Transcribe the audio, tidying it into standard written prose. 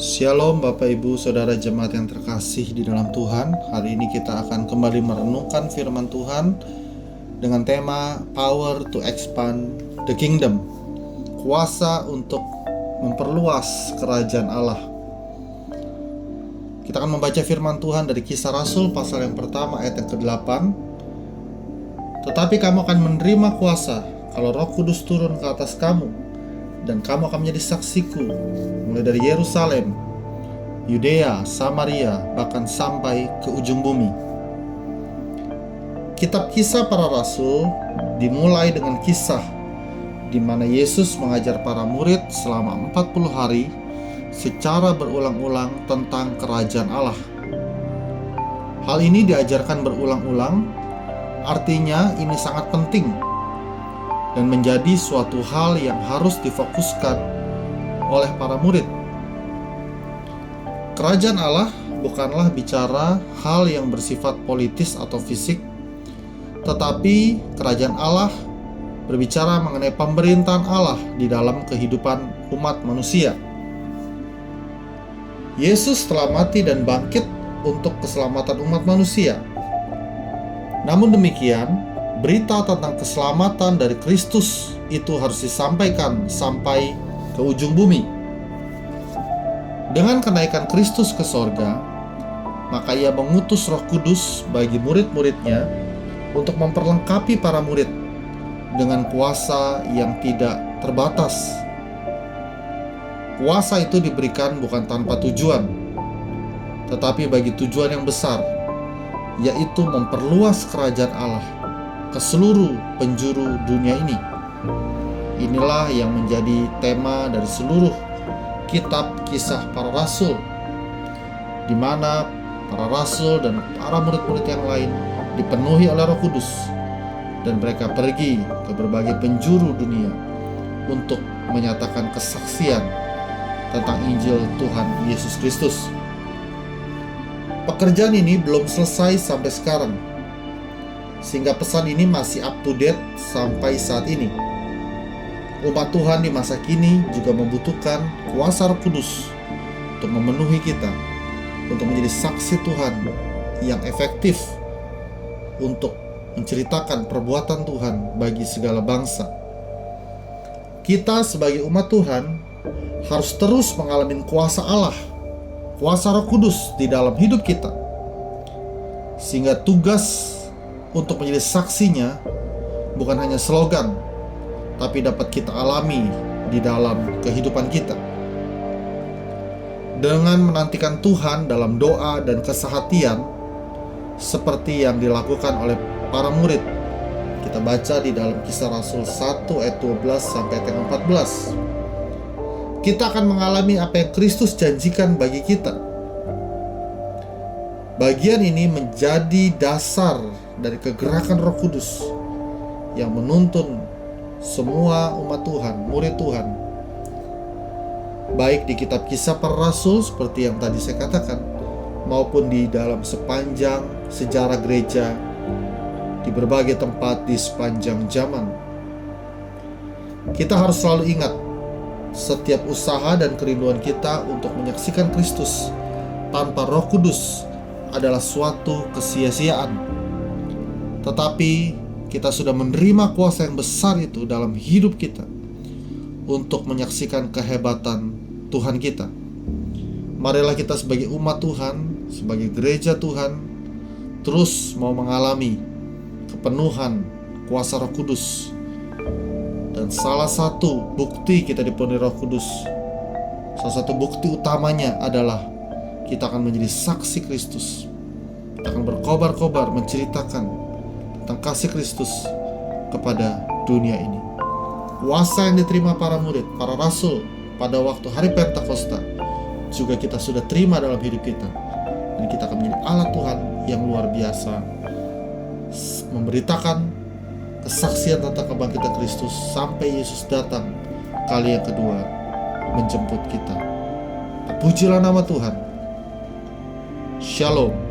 Shalom Bapak Ibu Saudara jemaat yang terkasih di dalam Tuhan. Hari ini kita akan kembali merenungkan firman Tuhan dengan tema Power to Expand the Kingdom, kuasa untuk memperluas kerajaan Allah. Kita akan membaca firman Tuhan dari Kisah Rasul pasal yang pertama ayat yang ke-8. Tetapi kamu akan menerima kuasa kalau Roh Kudus turun ke atas kamu, dan kamu akan menjadi saksiku mulai dari Yerusalem, Yudea, Samaria, bahkan sampai ke ujung bumi. Kitab Kisah Para Rasul dimulai dengan kisah di mana Yesus mengajar para murid selama 40 hari secara berulang-ulang tentang kerajaan Allah. Hal ini diajarkan berulang-ulang, artinya ini sangat penting dan menjadi suatu hal yang harus difokuskan oleh para murid. Kerajaan Allah bukanlah bicara hal yang bersifat politis atau fisik, tetapi kerajaan Allah berbicara mengenai pemerintahan Allah di dalam kehidupan umat manusia. Yesus telah mati dan bangkit untuk keselamatan umat manusia. Namun demikian, berita tentang keselamatan dari Kristus itu harus disampaikan sampai ke ujung bumi. Dengan kenaikan Kristus ke sorga, maka ia mengutus Roh Kudus bagi murid-muridnya untuk memperlengkapi para murid dengan kuasa yang tidak terbatas. Kuasa itu diberikan bukan tanpa tujuan, tetapi bagi tujuan yang besar, yaitu memperluas kerajaan Allah ke seluruh penjuru dunia ini. Inilah yang menjadi tema dari seluruh kitab Kisah Para Rasul, di mana para rasul dan para murid-murid yang lain dipenuhi oleh Roh Kudus, dan mereka pergi ke berbagai penjuru dunia untuk menyatakan kesaksian tentang Injil Tuhan Yesus Kristus. Pekerjaan ini belum selesai sampai sekarang, sehingga pesan ini masih up to date sampai saat ini. Umat Tuhan di masa kini juga membutuhkan kuasa Roh Kudus untuk memenuhi kita, untuk menjadi saksi Tuhan yang efektif, untuk menceritakan perbuatan Tuhan bagi segala bangsa. Kita sebagai umat Tuhan harus terus mengalami kuasa Allah, kuasa Roh Kudus di dalam hidup kita, sehingga tugas untuk menjadi saksinya bukan hanya slogan, tapi dapat kita alami di dalam kehidupan kita. Dengan menantikan Tuhan dalam doa dan kesehatian seperti yang dilakukan oleh para murid, kita baca di dalam Kisah Rasul 1 ayat 12 sampai ayat 14. Kita akan mengalami apa yang Kristus janjikan bagi kita. Bagian ini menjadi dasar dari kegerakan Roh Kudus yang menuntun semua umat Tuhan, murid Tuhan, baik di kitab Kisah Para Rasul seperti yang tadi saya katakan, maupun di dalam sepanjang sejarah gereja di berbagai tempat di sepanjang zaman. Kita harus selalu ingat, setiap usaha dan kerinduan kita untuk menyaksikan Kristus tanpa Roh Kudus adalah suatu kesia-siaan. Tetapi kita sudah menerima kuasa yang besar itu dalam hidup kita untuk menyaksikan kehebatan Tuhan kita. Marilah kita sebagai umat Tuhan, sebagai gereja Tuhan, terus mau mengalami kepenuhan kuasa Roh Kudus. Dan salah satu bukti kita dipenuhi Roh Kudus, salah satu bukti utamanya adalah kita akan menjadi saksi Kristus. Kita akan berkobar-kobar menceritakan tentang kasih Kristus kepada dunia ini. Kuasa yang diterima para murid, para rasul pada waktu hari Pentakosta juga kita sudah terima dalam hidup kita. Dan kita akan menjadi alat Tuhan yang luar biasa, memberitakan kesaksian tentang kebangkitan Kristus sampai Yesus datang kali yang kedua menjemput kita. Terpujilah nama Tuhan. Shalom.